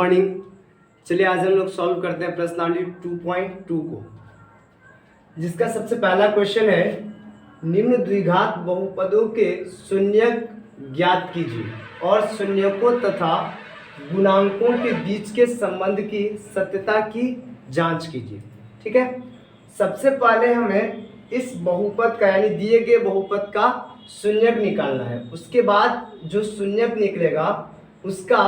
Morning. चलिए आज हम लोग सॉल्व करते हैं प्रश्नावली 2.2 को, जिसका सबसे पहला क्वेश्चन है निम्न द्विघात बहुपदों के शून्यक ज्ञात कीजिए और शून्यकों तथा गुणांकों के बीच के संबंध की सत्यता की जांच कीजिए। ठीक है, सबसे पहले हमें इस बहुपद का यानी दिए गए बहुपद का शून्यक निकालना है। उसके बाद जो शून्यक निकलेगा उसका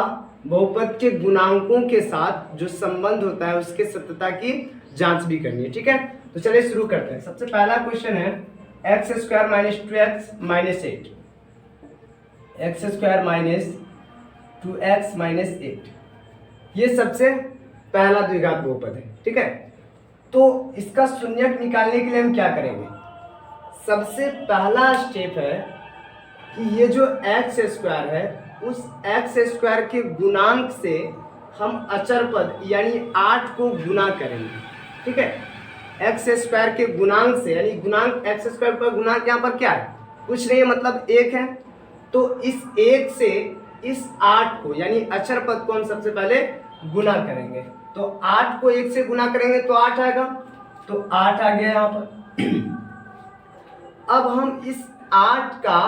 बहुपद के गुणांकों के साथ जो संबंध होता है उसके सत्यता की जांच भी करनी है। ठीक है, तो चलिए शुरू करते हैं। सबसे पहला क्वेश्चन है x square minus 2x minus 8, x square minus 2x minus 8, ये सबसे पहला द्विघात बहुपद है। ठीक है, तो इसका शून्यक निकालने के लिए हम क्या करेंगे? सबसे पहला स्टेप है कि ये जो एक्स स्क्वायर है उस एक्स स्क्वायर के गुणांक से हम अचर पद यानी 8 को गुना करेंगे। ठीक है, एक्स स्क्वायर के गुणांक से, यानी गुणांक एक्स स्क्वायर का गुणांक यहाँ पर क्या है? कुछ नहीं है, मतलब 1 है। तो इस 1 से इस 8 को यानी अचर पद को हम सबसे पहले गुना करेंगे। तो 8 को 1 से गुना करेंगे तो 8 आएगा, तो 8 आ गया यहाँ पर। अब हम इस 8 का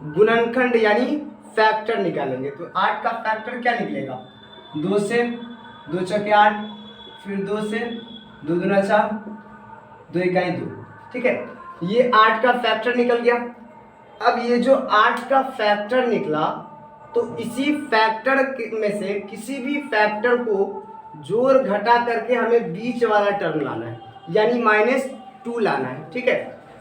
गुणनखंड यानी फैक्टर निकालेंगे। तो 8 का फैक्टर क्या निकलेगा? 2 से 2 चौके 8, फिर 2 से 2 दूना 4, 2 इकाई 2। ठीक है, ये 8 का फैक्टर निकल गया। अब ये जो 8 का फैक्टर निकला तो इसी फैक्टर में से किसी भी फैक्टर को जोड़ घटा करके हमें बीच वाला टर्म लाना है, यानी -2 लाना है। ठीक है,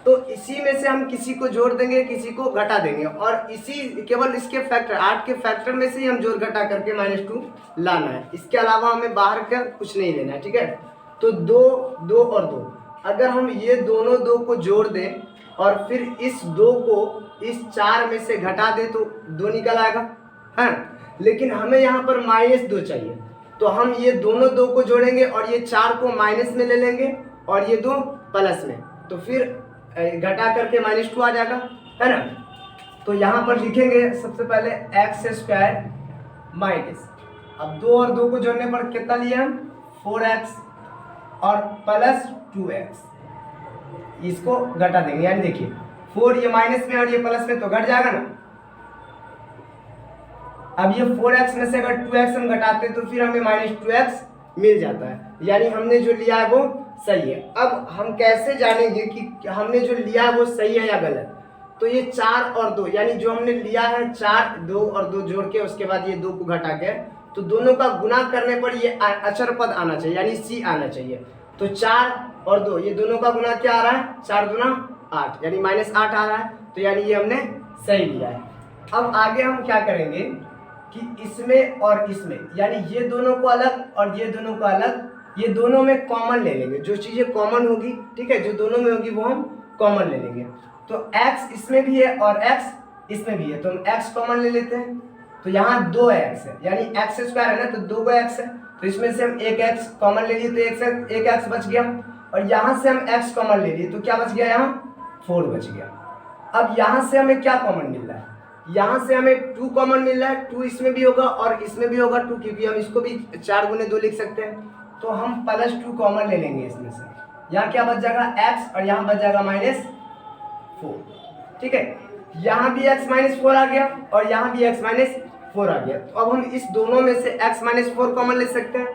तो इसी में से हम किसी को जोड़ देंगे, किसी को घटा देंगे, और इसी केवल इसके फैक्टर 8 के फैक्टर में से ही हम जोड़ घटा करके -2 लाना है। इसके अलावा हमें बाहर का कुछ नहीं लेना है। ठीक है, तो 2, 2 और 2, अगर हम ये दोनों 2 को जोड़ दें और फिर इस 2 को इस 4 में से घटा दें तो 2 निकल आएगा, है। लेकिन हमें यहाँ पर -2 चाहिए, तो हम ये दोनों 2 को जोड़ेंगे और ये 4 को माइनस में ले लेंगे और ये 2 प्लस में, तो फिर घटा करके -2 आ जाएगा, है ना। तो यहाँ पर लिखेंगे सबसे पहले एक्स स्क्वायर माइनस, अब 2 और 2 को जोड़ने पर कितना लिए हम? 4x और प्लस 2x, इसको घटा देंगे, यानी देखिए 4 ये माइनस में और ये प्लस में, तो घट जाएगा ना। अब ये 4x में से अगर 2x हम घटाते तो फिर हमें -2x मिल जाता है, यानी हमने जो लिया है वो सही है। अब हम कैसे जानेंगे कि हमने जो लिया है वो सही है या गलत? तो ये 4 और 2, यानी जो हमने लिया है 4, 2 और 2 जोड़ के उसके बाद ये 2 को घटा के, तो दोनों का गुना करने पर ये अचर पद आना चाहिए, यानी c आना चाहिए। तो 4 और 2 ये दोनों का गुना क्या आ रहा है? 4 दूना 8, यानी -8 आ रहा है, तो यानी ये हमने सही लिया है। अब आगे हम क्या करेंगे कि इसमें और इसमें, यानी ये दोनों को अलग और ये दोनों को अलग, ये दोनों में कॉमन ले लेंगे। जो चीज़ें कॉमन होगी, ठीक है, जो दोनों में होगी वो हम कॉमन ले लेंगे। तो x इसमें भी है और x इसमें भी है, तो हम x कॉमन ले लेते हैं। तो यहाँ 2x है, यानी एक्स स्क्वायर है ना, तो 2 x है, तो इसमें से हम 1x कॉमन ले लिए तो 1x बच गया, और यहाँ से हम x कॉमन ले लिए तो क्या बच गया? यहाँ 4 बच गया। अब यहाँ से हमें क्या कॉमन मिल रहा है? यहाँ से हमें 2 कॉमन मिल रहा है, 2 इसमें भी होगा और इसमें भी होगा 2, क्योंकि हम इसको भी 4 गुने 2 लिख सकते हैं। तो हम +2 कॉमन ले लेंगे इसमें से, यहाँ क्या बच जाएगा? x, और यहाँ बच जाएगा -4। ठीक है, यहाँ भी x -4 आ गया और यहाँ भी x -4 आ गया। तो अब हम इस दोनों में से x -4 कॉमन ले सकते हैं,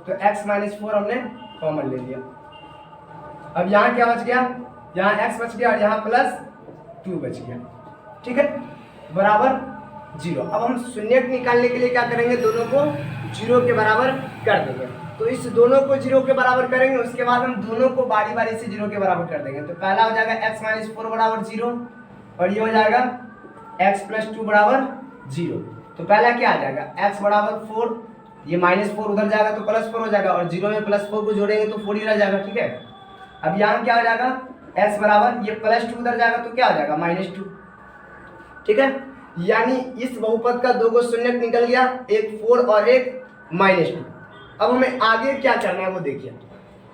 तो x -4 हमने कॉमन ले लिया। अब यहाँ क्या बच गया? यहाँ x बच गया और यहाँ +2 बच गया। ठीक है, बराबर 0। अब हम शून्यक निकालने के लिए क्या करेंगे? दोनों को 0 के बराबर कर देंगे। तो इस दोनों को 0 के बराबर करेंगे, उसके बाद हम दोनों को बारी बारी से 0 के बराबर कर देंगे। तो पहला हो जाएगा x -4 बराबर 0, और ये हो जाएगा x + 2 बराबर 0। तो पहला क्या आ जाएगा? x बराबर 4, ये -4 उधर जाएगा तो +4 हो जाएगा, और 0 में +4 को जोड़ेंगे तो 4 ही रह जाएगा। ठीक है, अब यहाँ क्या हो जाएगा? x बराबर ये +2 उधर जाएगा तो क्या हो जाएगा? -2। ठीक है, यानी इस बहुपद का 2 शून्यक निकल गया, एक 4 और एक -2। अब हमें आगे क्या करना है वो देखिए।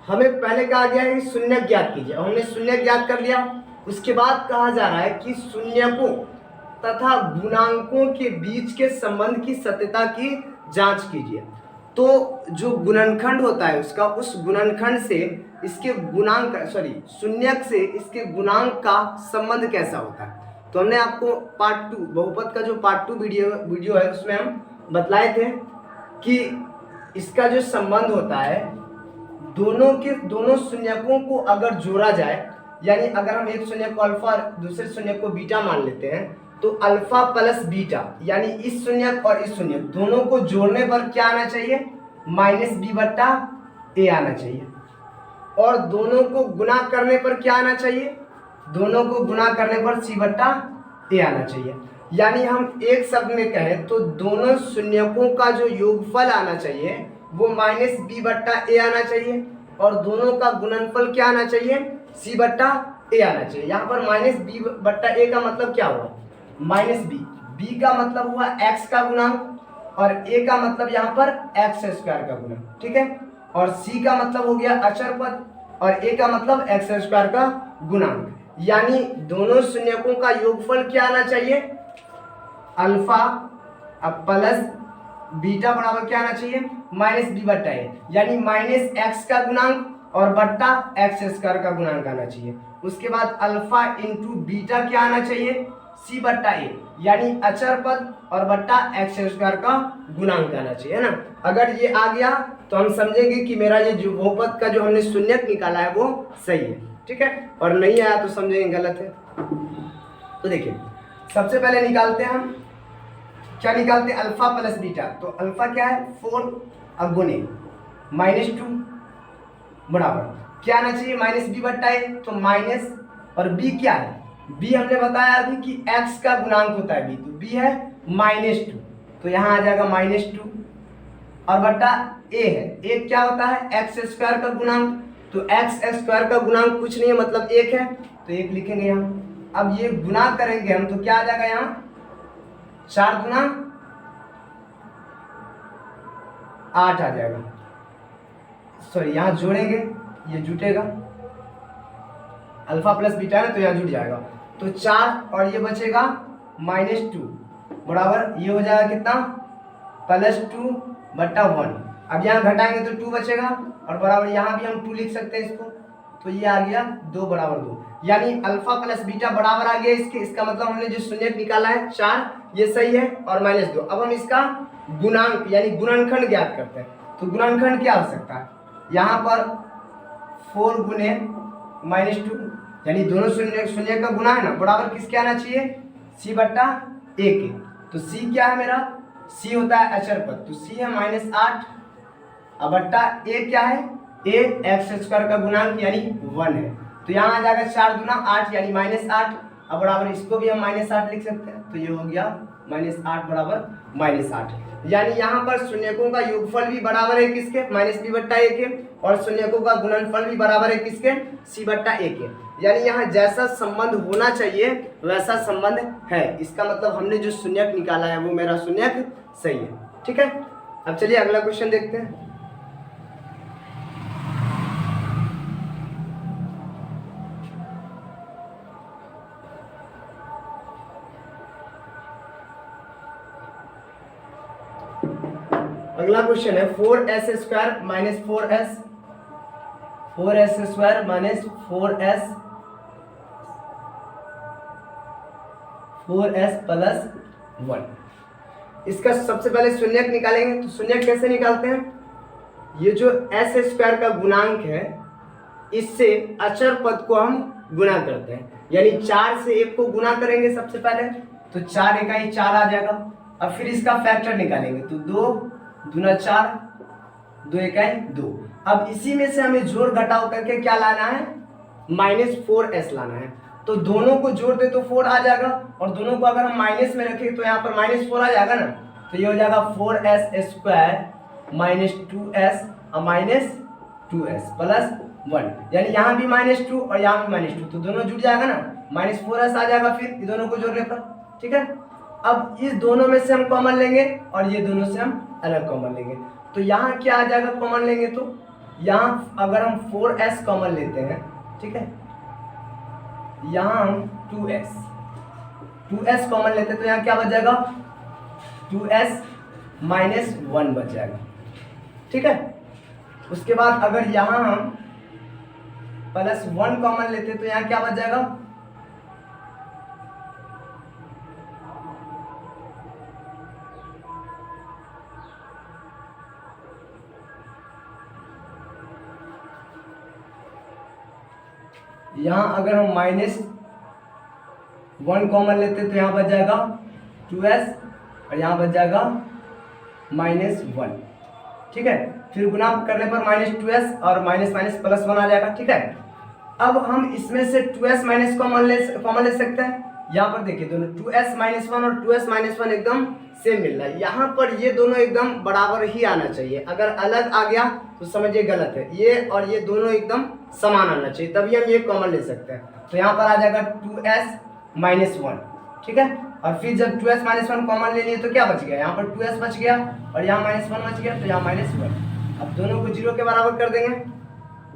हमें पहले कहा गया है कि शून्यक ज्ञात कीजिए, हमने शून्यक ज्ञात कर लिया। उसके बाद कहा जा रहा है कि शून्यकों तथा गुणांकों के बीच के संबंध की सत्यता की जांच कीजिए। तो जो गुणनखंड होता है उसका, उस गुणनखंड से इसके गुणांक शून्यक से इसके गुणांक का संबंध कैसा होता है। तो हमने आपको पार्ट 2 बहुपद का जो पार्ट 2 वीडियो है उसमें हम बतलाए थे कि इसका जो संबंध होता है दोनों शून्यकों को अगर जोड़ा जाए, यानी अगर हम एक शून्य को अल्फा और दूसरे शून्य को बीटा मान लेते हैं तो अल्फा प्लस बीटा यानी इस शून्यक और इस शून्यक दोनों को जोड़ने पर क्या आना चाहिए, -b/a आना चाहिए। और दोनों को गुणा करने पर क्या आना चाहिए, दोनों को गुणा करने पर c/a आना चाहिए। यानी हम एक शब्द में कहें तो दोनों शून्यकों का जो योगफल आना चाहिए वो -b/a आना चाहिए और दोनों का गुणनफल क्या आना चाहिए, c/a आना चाहिए। यहाँ पर -b/a का मतलब क्या हुआ, -b, b का मतलब हुआ x का गुणांक और a का मतलब यहाँ पर x² का गुणांक, ठीक है। और c का मतलब हो गया अचर पद और a का मतलब x² का गुणांक। यानी दोनों शून्यकों का योगफल क्या आना चाहिए, अल्फा अब प्लस बीटा बराबर क्या आना चाहिए, -b/a, यानी -x का गुणांक और बट्टा x² का गुणांक आना चाहिए। उसके बाद अल्फा इंटू बीटा क्या आना चाहिए, c/a, यानी अचर पद और बट्टा x² का गुणांक आना चाहिए, है ना। अगर ये आ गया तो हम समझेंगे कि मेरा ये जो बहुपद का जो हमने शून्यक निकाला है वो सही है, ठीक है। और नहीं आया तो समझेंगे गलत है। तो देखिए सबसे पहले निकालते हैं हम, क्या निकालते हैं, अल्फा प्लस बीटा। तो अल्फा क्या है 4 गुने -2 बराबर क्या आना चाहिए, -b/a, तो माइनस और b क्या है, b हमने बताया अभी कि x का गुणांक होता है b, तो b है -2, तो यहाँ आ जाएगा -2 और बट्टा a है, a क्या होता है x² का गुणांक, तो x² का गुणांक कुछ नहीं है मतलब 1 है, तो 1 लिखेंगे यहाँ। अब ये गुना करेंगे हम तो क्या आ जाएगा यहाँ 4 गुना 8 आ जाएगा, सॉरी यहाँ जोड़ेंगे ये जुटेगा, अल्फा प्लस बीटा है तो यहाँ जुट जाएगा, तो 4 और ये बचेगा -2 बराबर ये हो जाएगा कितना +2/1। अब यहाँ घटाएंगे तो 2 बचेगा और बराबर यहाँ भी हम 2 लिख सकते हैं इसको, तो ये आ गया 2 बराबर 2, यानी अल्फा प्लस बीटा बराबर आ गया इसके। इसका मतलब हमने जो शून्यक निकाला है 4 ये सही है और -2। अब हम इसका गुणांक यानी गुणनखंड ज्ञात करते हैं, तो गुणनखंड क्या हो सकता है, यहाँ पर 4 गुने -2 यानी दोनों शून्य का गुणा है ना बराबर किसके आना चाहिए, c/a के। तो c क्या है मेरा, c होता है अचर पद, तो c है -8 अब बट्टा a क्या है, a x² का गुणांक यानी 1 है, तो यहाँ आ जाएगा 4 गुना 8 यानी -8। अब बराबर इसको भी हम -8 लिख सकते हैं, तो ये हो गया -8 बराबर -8। यानी यहाँ पर शून्यकों का योगफल भी बराबर है किसके, -b/a के, और शून्यकों का गुणनफल भी बराबर है किसके, c/a के। यानी यहाँ जैसा संबंध होना चाहिए वैसा संबंध है, इसका मतलब हमने जो शून्यक निकाला है वो मेरा शून्यक सही है, ठीक है। अब चलिए अगला क्वेश्चन देखते हैं। अगला क्वेश्चन है 4s² - 4s 4s² - 4s + 1। इसका सबसे पहले शून्यक निकालेंगे, तो शून्यक कैसे निकालते हैं, ये जो s² का गुणांक है इससे अचर पद को हम गुणा करते हैं, यानी 4 से 1 को गुणा करेंगे सबसे पहले, तो 4 इकाई 4 आ जाएगा। अब फिर इसका फैक्टर निकालेंगे, तो 2 दूना 4 2 इकाई 2। अब इसी में से हमें जोड़ घटाव करके क्या लाना है, -4s लाना है, तो दोनों को जोड़ दे तो 4 आ जाएगा और दोनों को अगर हम माइनस में रखें तो यहाँ पर -4 आ जाएगा ना, तो ये हो जाएगा 4s² - 2s और -2s + 1, यानी यहाँ भी -2 और यहाँ भी -2, तो दोनों जुड़ जाएगा ना, -4s आ जाएगा फिर ये दोनों को जोड़ने पर, ठीक है। अब इस दोनों में से हम कॉमन लेंगे और ये दोनों से हम अलग कॉमन लेंगे, तो यहाँ क्या आ जाएगा कॉमन लेंगे, तो यहाँ अगर हम 4s कॉमन लेते हैं, ठीक है, यहाँ हम 2s कॉमन लेते हैं तो यहाँ क्या बच जाएगा 2s - 1 बच जाएगा, ठीक है। उसके बाद अगर यहाँ हम +1 कॉमन लेते तो यहाँ क्या बच जाएगा, यहाँ अगर हम -1 कॉमन लेते तो यहाँ बच जाएगा 2s और यहाँ बच जाएगा -1, ठीक है। फिर गुना करने पर -2s और माइनस +1 आ जाएगा, ठीक है। अब हम इसमें से 2s - कॉमन ले सकते हैं। यहाँ पर देखिए दोनों 2s - 1 और 2s - 1 एकदम सेम मिल रहा है। यहाँ पर ये दोनों एकदम बराबर ही आना चाहिए, अगर अलग आ गया तो समझिए गलत है। ये और ये दोनों एकदम समान आना चाहिए, तभी हम ये कॉमन ले सकते हैं। तो यहाँ पर आ जाएगा 2s - 1, ठीक है। और फिर जब 2s - 1 कॉमन ले लिए तो क्या बच गया, यहाँ पर 2s बच गया और यहाँ -1 बच गया, तो यहाँ -1। अब दोनों को 0 के बराबर कर देंगे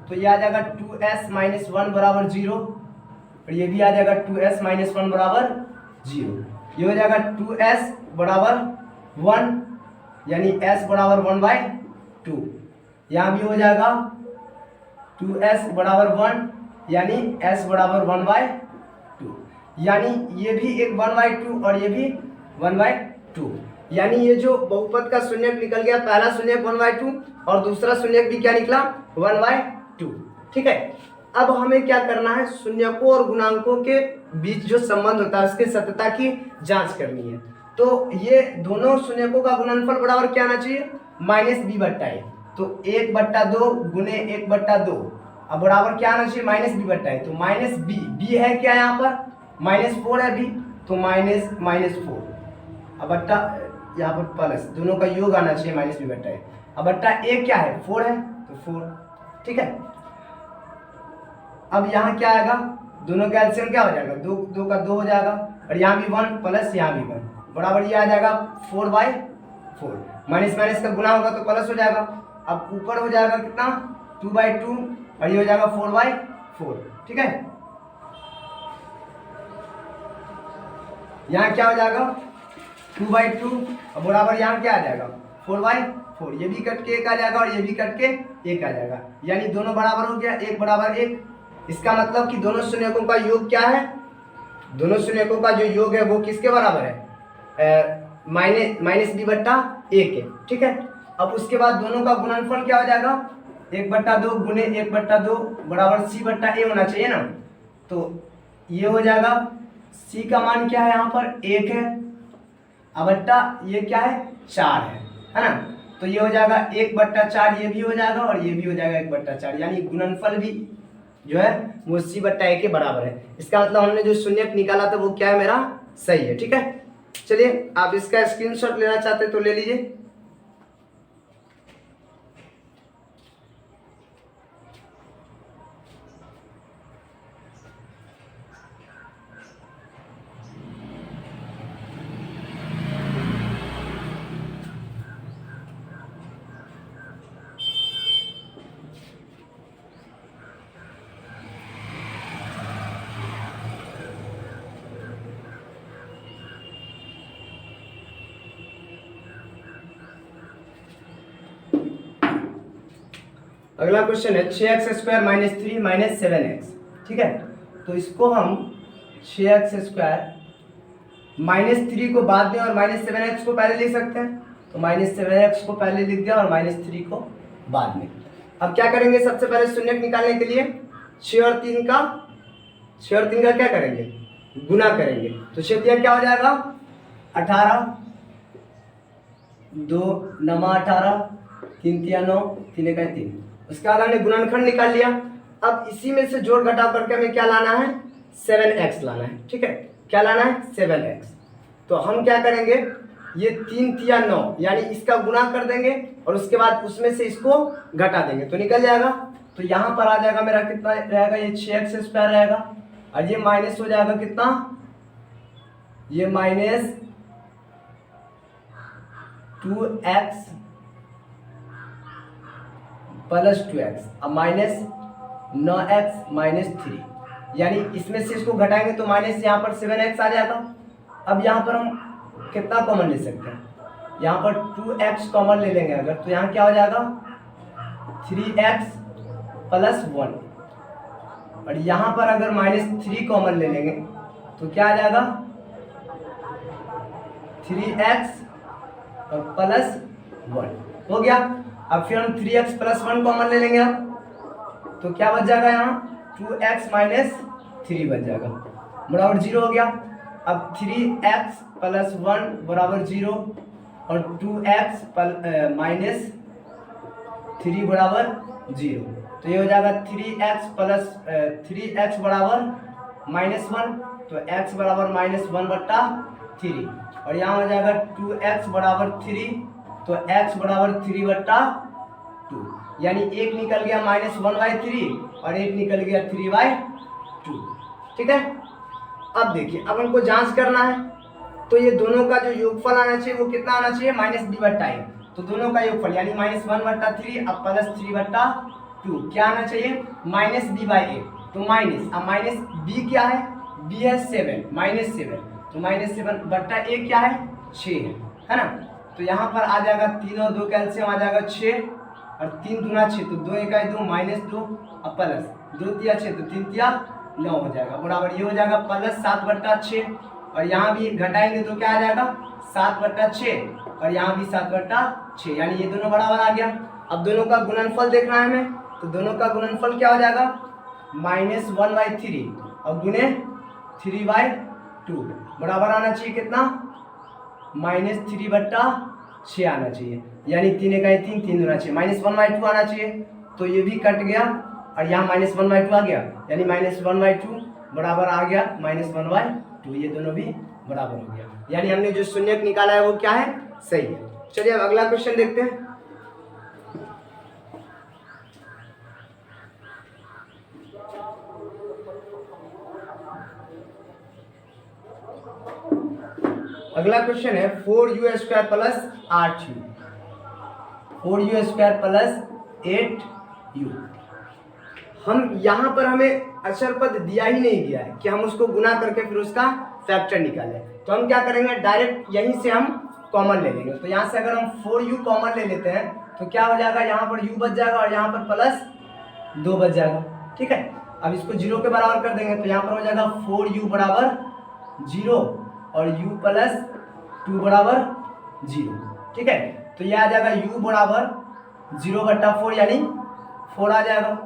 तो ये आ जाएगा 2s - 1 बराबर 0 और ये भी आ जाएगा 2s - 1 बराबर 0। ये हो जाएगा 2s बराबर 1 यानी s बराबर 1/2। यहाँ भी हो जाएगा 2s बराबर 1 यानी s बराबर 1/2, यानी ये भी एक 1/2 और ये भी 1/2। यानी ये जो बहुपद का शून्यक निकल गया, पहला शून्यक 1/2 और दूसरा शून्यक भी क्या निकला 1/2, ठीक है। अब हमें क्या करना है, शून्यकों और गुणांकों के बीच जो संबंध होता है उसके सत्यता की जांच करनी है। तो ये दोनों शून्यकों का गुणनफल बराबर क्या आना चाहिए, -b/a। तो 1/2 गुने 1/2 अब बराबर क्या आना चाहिए, -b/a। तो -b है क्या, यहाँ पर -4 है b, तो -4 अब बट्टा यहाँ पर प्लस, दोनों का योग आना चाहिए -b/a। अब बट्टा a क्या है 4 है, तो 4, ठीक है। अब यहाँ क्या आएगा, दोनों का एलसीएम क्या हो जाएगा, 2 का 2 हो जाएगा और यहाँ भी 1 प्लस यहाँ भी 1 बराबर ये आ जाएगा 4/4। माइनस का गुना होगा तो प्लस हो जाएगा। अब ऊपर हो जाएगा कितना 2/2 और ये हो जाएगा 4/4, ठीक है। यहाँ क्या हो जाएगा 2/2 और बराबर यहाँ क्या आ जाएगा 4/4। ये भी कट के 1 आ जाएगा और ये भी कट के 1 आ जाएगा, यानी दोनों बराबर हो गया, 1 बराबर 1। इसका मतलब कि दोनों शून्यकों का योग क्या है, दोनों शून्यकों का जो योग है वो किसके बराबर है, -b/a के, ठीक है। अब उसके बाद दोनों का गुणनफल क्या हो जाएगा, 1/2 गुने 1/2 बराबर c/a होना चाहिए ना। तो ये हो जाएगा, c का मान क्या है यहाँ पर 1 है, अब बट्टा ये क्या है 4 है ना। तो ये हो जाएगा 1/4, ये भी हो जाएगा और ये भी हो जाएगा 1/4, यानी गुणनफल भी जो है वो c/a के बराबर है। इसका मतलब हमने जो शून्यक निकाला था वो क्या है, मेरा सही है, ठीक है। चलिए आप इसका स्क्रीनशॉट लेना चाहते तो ले लीजिए। अगला क्वेश्चन है 6x² - 3 - 7x, ठीक है। तो इसको हम 6x² -3 को बाद में और -7x को पहले लिख सकते हैं। तो -7x को पहले लिख दिया और -3 को बाद में। अब क्या करेंगे, सबसे पहले शून्यक निकालने के लिए 6 और 3 का क्या करेंगे, गुना करेंगे। तो 6 दिया क्या हो जाएगा 18, 2 9 18, 3 3 9, 3 1 3। उसके बाद हमने गुणनखंड निकाल लिया। अब इसी में से जोड़ घटाव करके हमें क्या लाना है, 7x लाना है, ठीक है। क्या लाना है 7x। तो हम क्या करेंगे, ये 3 3 9 यानी इसका गुणा कर देंगे और उसके बाद उसमें से इसको घटा देंगे तो निकल जाएगा। तो यहाँ पर आ जाएगा मेरा कितना रहेगा, ये 6x² रहेगा और ये माइनस हो जाएगा कितना, ये -2x + 2x अब -9x - 3, यानी इसमें से इसको घटाएंगे तो माइनस यहाँ पर 7x आ जाएगा। अब यहाँ पर हम कितना कॉमन ले सकते हैं, यहाँ पर 2x कॉमन ले लेंगे अगर, तो यहाँ क्या हो जाएगा 3x प्लस 1, और यहाँ पर अगर -3 कॉमन ले लेंगे तो क्या आ जाएगा 3x और प्लस 1 हो गया। अब फिर हम 3x प्लस 1 कॉमन ले लेंगे, अब तो क्या बच जाएगा यहाँ 2x माइनस 3 बच जाएगा, बराबर 0 हो गया। अब 3x प्लस 1 बराबर 0 और 2x माइनस 3 बराबर 0, तो ये हो जाएगा 3x प्लस 3x बराबर -1, तो x बराबर -1/3, और यहाँ हो जाएगा 2x बराबर 3, तो x बराबर 3/2, यानी एक निकल गया -1/3 और एक निकल गया 3/2। ठीक है, अब देखिए, अब हमको जांच करना है, तो ये दोनों का जो योगफल आना चाहिए वो कितना आना चाहिए -b/a, तो दोनों का योगफल यानी -1/3 अब प्लस 3/2 क्या आना चाहिए -b/a, तो माइनस, अब -b क्या है, b है 7, -7, तो -7/a क्या है 6 है ना, तो यहाँ पर आ जाएगा 3 और 2 कैल्शियम आ जाएगा 6, और 3 दूना 6, तो 2 1 2 -2 अब प्लस 2 तिया 6, तो 3 तिया 9 हो जाएगा, बराबर ये हो जाएगा प्लस 7/6, और यहाँ भी घटाएंगे तो क्या आ जाएगा 7/6, और यहाँ भी 7/6, यानी ये दोनों बराबर आ गया। अब दोनों का गुणनफल देखना है हमें, तो दोनों का गुणनफल क्या हो जाएगा -1/3 और गुने 3/2 बराबर आना चाहिए कितना -3/6 आना चाहिए, यानी 3 1 3 3 दूना 6, -1/2 आना चाहिए, तो ये भी कट गया और यहाँ -1/2 आ गया, यानी -1/2 बराबर आ गया -1/2, ये दोनों भी बराबर हो गया, यानी हमने जो शून्यक निकाला है वो क्या है सही है। चलिए अब अगला क्वेश्चन देखते हैं। अगला क्वेश्चन है 4u² plus 8u, 4u² plus 8u। हम यहाँ पर हमें अक्षर पद दिया ही नहीं गया है कि हम उसको गुना करके फिर उसका फैक्टर निकालें, तो हम क्या करेंगे डायरेक्ट यहीं से हम कॉमन ले लेंगे, तो यहाँ से अगर हम 4u कॉमन ले लेते हैं तो क्या हो जाएगा, यहाँ पर u बच जाएगा और यहाँ पर प्लस 2 बच जाएगा। ठीक है, अब इसको 0 के बराबर कर देंगे, तो यहाँ पर हो जाएगा 4u बराबर 0 और u प्लस 2 बराबर 0। ठीक है, तो यह आ जाएगा u बराबर 0/4 यानी 4 आ जाएगा,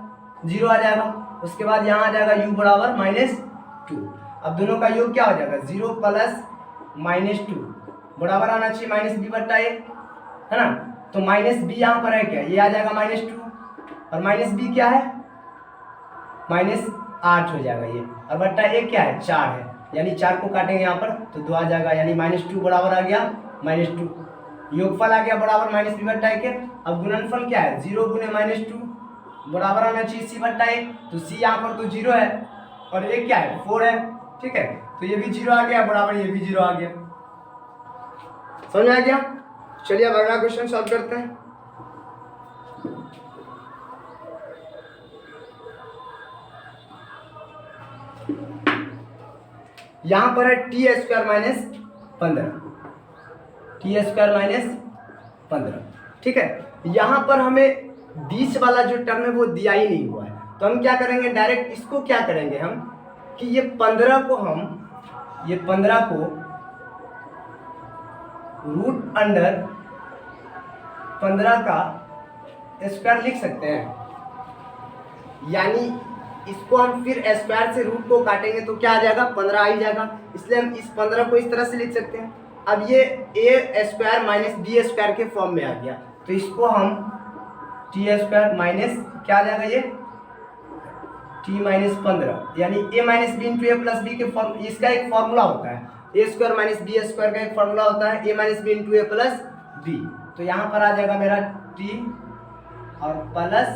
0 आ जाएगा। उसके बाद यहाँ आ जाएगा u बराबर -2। अब दोनों का योग क्या हो जाएगा 0 प्लस -2 बराबर आना चाहिए -b/a, है ना, तो -b यहाँ पर है क्या, ये आ जाएगा -2 और -b क्या है -8 हो जाएगा ये, और बट्टा a क्या है 4 है, यानी 4 को काटेंगे यहाँ पर तो 2 आ जाएगा, यानी -2 बराबर आ गया -2, योगफल आ गया बराबर -b/a के। अब गुणनफल क्या है 0 गुने -2 बराबर आना चाहिए c/a, तो c यहाँ पर तो 0 है और a क्या है 4 है। ठीक है, तो ये भी 0 आ गया बराबर ये भी 0 आ गया, समझ में आ गया। चलिए अब अगला क्वेश्चन सॉल्व करते हैं। यहां पर है t² - 15, t² - 15। ठीक है, यहां पर हमें बीच वाला जो टर्म है वो दिया ही नहीं हुआ है, तो हम क्या करेंगे डायरेक्ट इसको क्या करेंगे हम कि ये 15 को रूट अंडर 15 का स्क्वायर लिख सकते हैं, यानी इसको हम फिर स्क्वायर से रूट को काटेंगे तो क्या आ जाएगा 15 आ ही जाएगा, इसलिए हम इस 15 को इस तरह से लिख सकते हैं। अब ये a² माइनस b² के फॉर्म में आ गया, तो इसको हम t² माइनस क्या आ जाएगा ये t माइनस 15, यानी a minus B into A plus B के फॉर्म, इसका एक फॉर्मूला होता है a² माइनस b² का एक फॉर्मूला होता है a minus B into A plus B, तो यहाँ पर आ जाएगा मेरा t और प्लस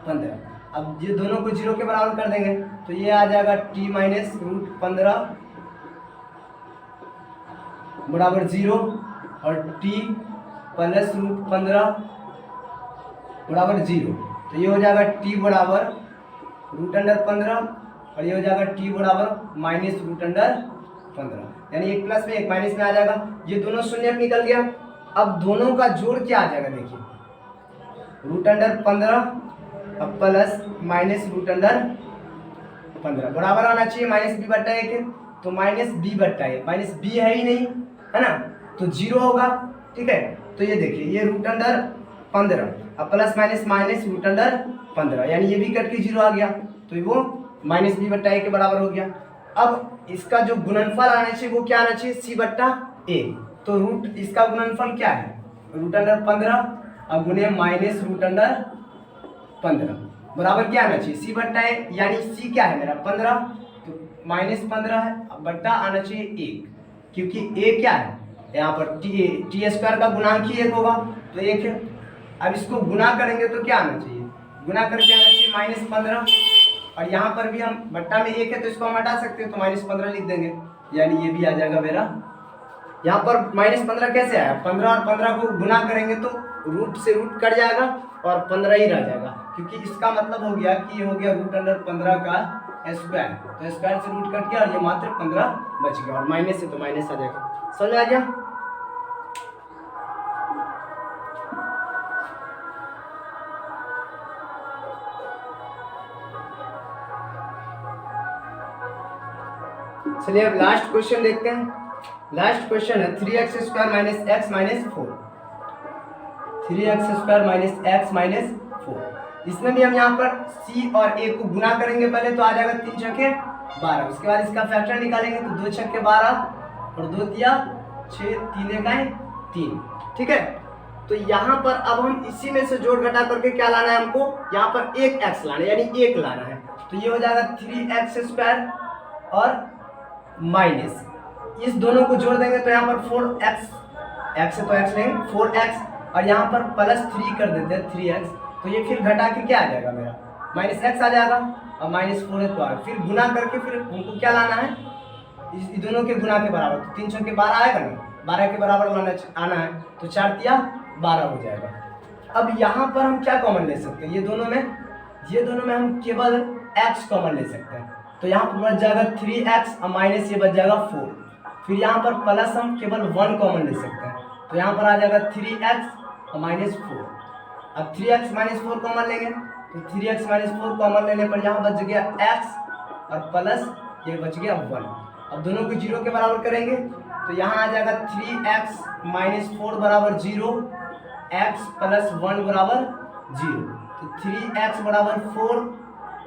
15। अब ये दोनों को 0 के बराबर कर देंगे तो ये आ जाएगा t माइनस रूट 15 बराबर 0 और t प्लस रूट 15 बराबर 0, तो ये हो जाएगा t बराबर रूट अंडर 15 और ये हो जाएगा t बराबर माइनस रूट अंडर 15, यानी एक प्लस में एक माइनस में आ जाएगा, ये दोनों शून्य निकल गया। अब दोनों का जोड़ क्या आ जाएगा देखिए, रूट अंडर 15 अब प्लस माइनस रूट अंडर 15 बराबर आना चाहिए माइनस बी बट्टा एक है, तो माइनस बी बट्टा एक, माइनस बी है ही नहीं, है ना, तो जीरो होगा। ठीक है, तो ये देखिए ये रूट अंडर 15 अब plus minus minus root under 15, यानी ये भी कट के जीरो आ गया, तो वो माइनस बी बट्टा ए के बराबर हो गया। अब इसका जो गुणनफल आना चाहिए वो क्या आना चाहिए, सी बट्टा ए। तो रूट इसका गुणनफल क्या है, रूट अंडर 15 अब गुने माइनस रूट अंडर 15 बराबर क्या आना चाहिए, सी बट्टा ए, यानी सी क्या है मेरा 15, तो माइनस 15 है, अब बट्टा आना चाहिए 1, क्योंकि ए क्या है यहाँ पर टी स्क्वायर का गुणांक ही 1 होगा, तो 1 है। अब इसको गुना करेंगे तो क्या आना चाहिए, गुना करके आना चाहिए माइनस 15, और यहाँ पर भी हम बट्टा में 1 है तो इसको हम हटा सकते हैं, तो माइनस 15 लिख देंगे, यानी ये भी आ जाएगा मेरा। यहाँ पर माइनस 15 कैसे आया, 15 और 15 को गुना करेंगे तो रूट से रूट कट जाएगा और 15 ही रह जाएगा, क्योंकि इसका मतलब हो गया कि ये हो गया रूट अंडर 15 का स्क्वायर, तो स्क्वायर से रूट कट गया और ये मात्र 15 बच गया, और माइनस से तो माइनस आ जाएगा। समझ आ गया। चलिए अब लास्ट क्वेश्चन देखते हैं। लास्ट क्वेश्चन है 3x square minus x minus 4, 3x square minus x minus 4। इसमें भी हम यहाँ पर c और a को गुना करेंगे पहले, तो आ जाएगा 3 छक्के 12, उसके बाद इसका फैक्टर निकालेंगे तो 2 छक्के 12 और 2 दिया 6, 3 एकाएं 3। ठीक है, तो यहाँ पर अब हम इसी में से जोड़ घटा करके क्या लाना है हमको, यहाँ पर एक x लाना है, यानी 1 लाना है, तो ये हो जाएगा 3x स्क्वायर और माइनस इस दोनों को जोड़ देंगे तो यहाँ पर 4x, x है तो x लेंगे 4x, और यहाँ पर प्लस 3 कर देते हैं 3x, तो ये फिर घटा के क्या आ जाएगा मेरा माइनस x आ जाएगा, और माइनस 4 है तो आ, फिर गुना करके फिर हमको क्या लाना है, इस दोनों के गुना के बराबर, तो 3 छक्के 12 आएगा ना, 12 के बराबर लाना आना है, तो 4 तिया 12 हो जाएगा। अब यहाँ पर हम क्या कॉमन ले सकते हैं, ये दोनों में हम केवल x कॉमन ले सकते हैं, तो यहाँ पर बच जाएगा 3x और माइनस ये बच जाएगा 4, फिर यहाँ पर प्लस हम केवल 1 कॉमन ले सकते हैं, तो यहाँ पर आ जाएगा 3x और माइनस 4। अब 3x माइनस 4 कॉमन लेंगे तो 3x माइनस 4 कॉमन लेने पर यहाँ बच गया x और प्लस ये बच गया 1। अब दोनों को 0 के बराबर करेंगे तो यहाँ आ जाएगा 3x माइनस 4 बराबर 0, x प्लस 1 बराबर 0, तो 3x बराबर 4,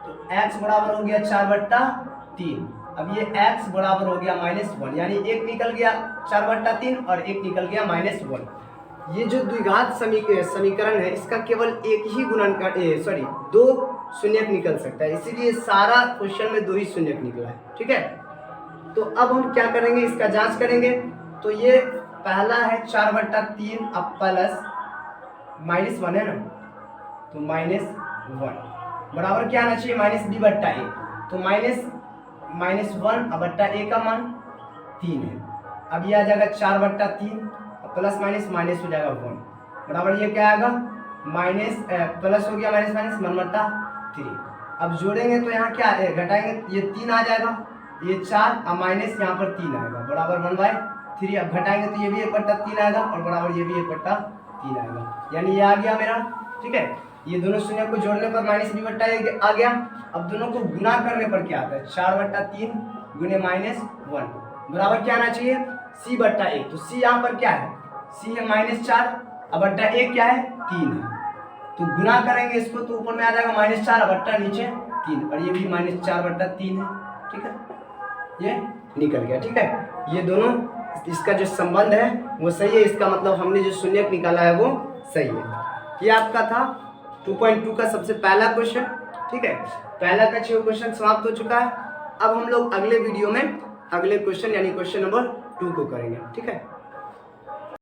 तो x बराबर हो गया 4/3। अब ये x बराबर हो गया -1, यानी एक निकल गया 4/3 और एक निकल गया -1। ये जो द्विघात समीकरण है इसका केवल एक ही दो शून्यक निकल सकता है, इसीलिए सारा क्वेश्चन में 2 ही शून्यक निकला है। ठीक है, तो अब हम क्या करेंगे, इसका जांच करेंगे, तो ये पहला है 4/3 अब प्लस -1 है ना, तो -1 बराबर क्या आना चाहिए -b/a, तो -1 अब बट्टा a का मान 3 है। अब ये आ जाएगा 4/3 प्लस माइनस माइनस हो जाएगा 1 बराबर ये क्या आएगा प्लस हो गया -1/3। अब जोड़ेंगे तो यहाँ क्या घटाएंगे, ये 3 आ जाएगा, ये 4 और माइनस यहाँ पर 3 आएगा बराबर 1/3। अब घटाएंगे तो ये भी 1/3 आएगा और बराबर ये भी 1/3 आएगा, यानी ये आ गया मेरा। ठीक है, ये दोनों शून्य को जोड़ने पर -b/a आ गया। अब दोनों को गुना करने पर क्या आता है, 4/3 गुने -1 बराबर क्या आना चाहिए c/a। तो c यहाँ पर क्या है, c है -4 अब बट्टा a क्या है 3 है, तो गुना करेंगे इसको तो ऊपर में आ जाएगा -4 अब बट्टा नीचे 3 और ये भी -4/3 है। ठीक है, ये निकल गया। ठीक है, ये दोनों इसका जो संबंध है वो सही है, इसका मतलब हमने जो शून्यक निकाला है वो सही है। ये आपका था 2.2 का सबसे पहला क्वेश्चन। ठीक है, पहला का 6 क्वेश्चन समाप्त हो चुका है। अब हम लोग अगले वीडियो में अगले क्वेश्चन यानी क्वेश्चन नंबर 2 को करेंगे। ठीक है।